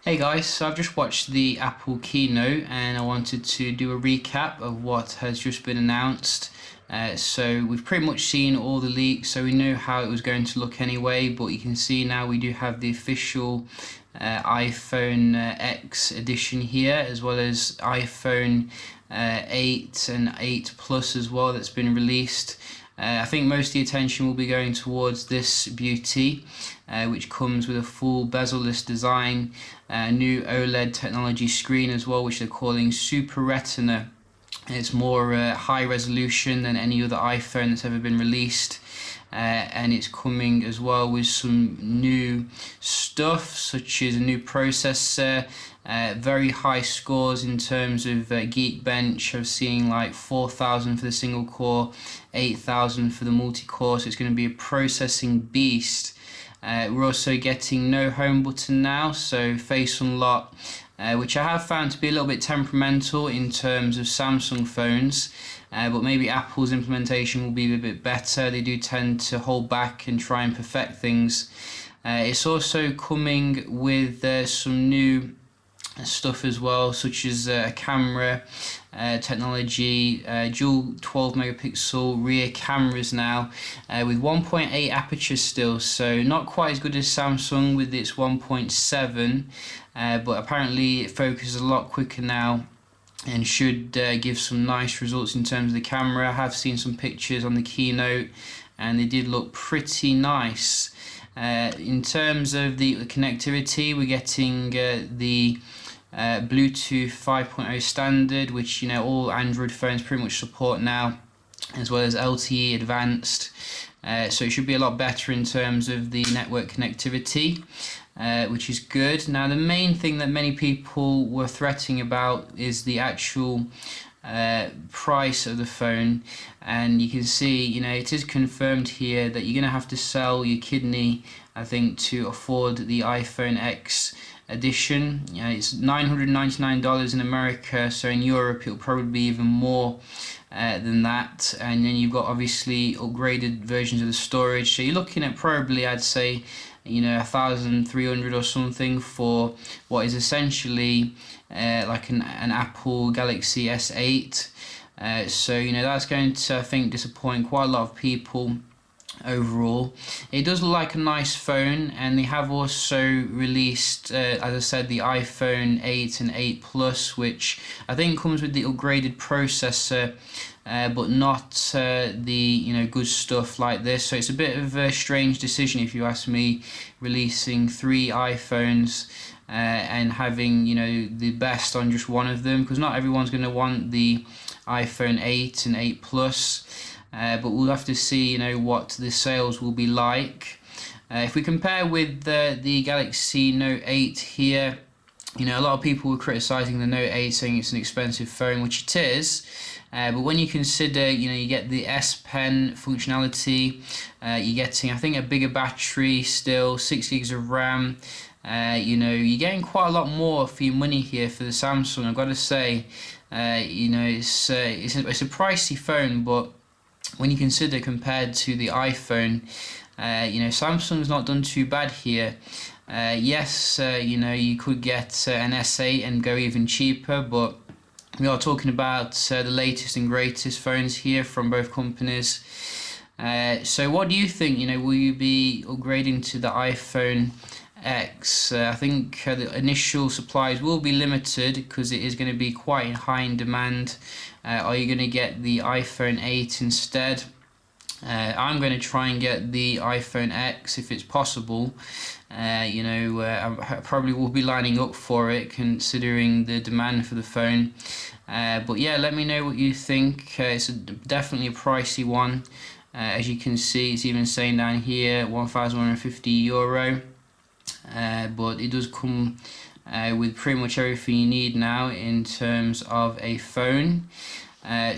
Hey guys, so I've just watched the Apple keynote and I wanted to do a recap of what has just been announced. So we've pretty much seen all the leaks, so we know how it was going to look anyway, but you can see now we do have the official iPhone X edition here, as well as iPhone 8 and 8 Plus as well that's been released. I think most of the attention will be going towards this beauty, which comes with a full bezel-less design, new OLED technology screen as well, which they're calling Super Retina. It's more high resolution than any other iPhone that's ever been released. And it's coming as well with some new stuff, such as a new processor, very high scores in terms of Geekbench. I've seen like 4,000 for the single core, 8,000 for the multi-core, so it's going to be a processing beast. We're also getting no home button now, so face unlock, which I have found to be a little bit temperamental in terms of Samsung phones, but maybe Apple's implementation will be a bit better. They do tend to hold back and try and perfect things. It's also coming with some new stuff as well, such as a camera technology, dual 12 megapixel rear cameras now, with 1.8 aperture still, so not quite as good as Samsung with its 1.7, but apparently it focuses a lot quicker now and should give some nice results in terms of the camera. I have seen some pictures on the keynote and they did look pretty nice. In terms of the connectivity, we're getting the Bluetooth 5.0 standard, which all Android phones pretty much support now, as well as LTE advanced, so it should be a lot better in terms of the network connectivity, which is good. Now the main thing that many people were threatening about is the actual price of the phone, and you can see it is confirmed here that you're going to have to sell your kidney, I think, to afford the iPhone X edition. It's $999 in America, so in Europe it'll probably be even more than that, and then you've got obviously upgraded versions of the storage, so you're looking at probably, I'd say, 1,300 or something for what is essentially like an Apple Galaxy S8. So that's going to, I think, disappoint quite a lot of people overall. It does look like a nice phone, and they have also released, as I said, the iPhone 8 and 8 Plus, which I think comes with the upgraded processor, but not the good stuff like this. So it's a bit of a strange decision, if you ask me, releasing 3 iPhones and having the best on just one of them, because not everyone's going to want the iPhone 8 and 8 Plus. But we'll have to see what the sales will be like. If we compare with the Galaxy Note 8 here, a lot of people were criticizing the Note 8, saying it's an expensive phone, which it is. But when you consider, you get the S Pen functionality, you're getting, I think, a bigger battery still, 6 gigs of RAM. You're getting quite a lot more for your money here for the Samsung. I've got to say, it's a pricey phone, but when you consider compared to the iPhone, Samsung's not done too bad here. Yes, you could get an S8 and go even cheaper, but we are talking about the latest and greatest phones here from both companies. So what do you think? Will you be upgrading to the iPhone X? I think the initial supplies will be limited because it is going to be quite high in demand. Are you going to get the iPhone 8 instead? I'm going to try and get the iPhone X if it's possible. I probably will be lining up for it considering the demand for the phone. But yeah, let me know what you think. It's definitely a pricey one. As you can see, it's even saying down here €1,150. But it does come with pretty much everything you need now in terms of a phone.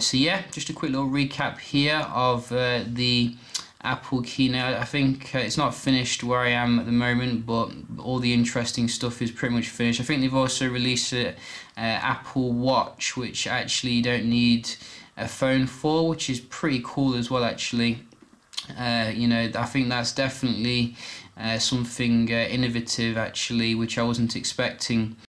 So yeah, just a quick little recap here of the Apple keynote. I think it's not finished where I am at the moment, but all the interesting stuff is pretty much finished. I think they've also released an Apple Watch, which actually you don't need a phone for, which is pretty cool as well, actually. I think that's definitely something innovative actually, which I wasn't expecting.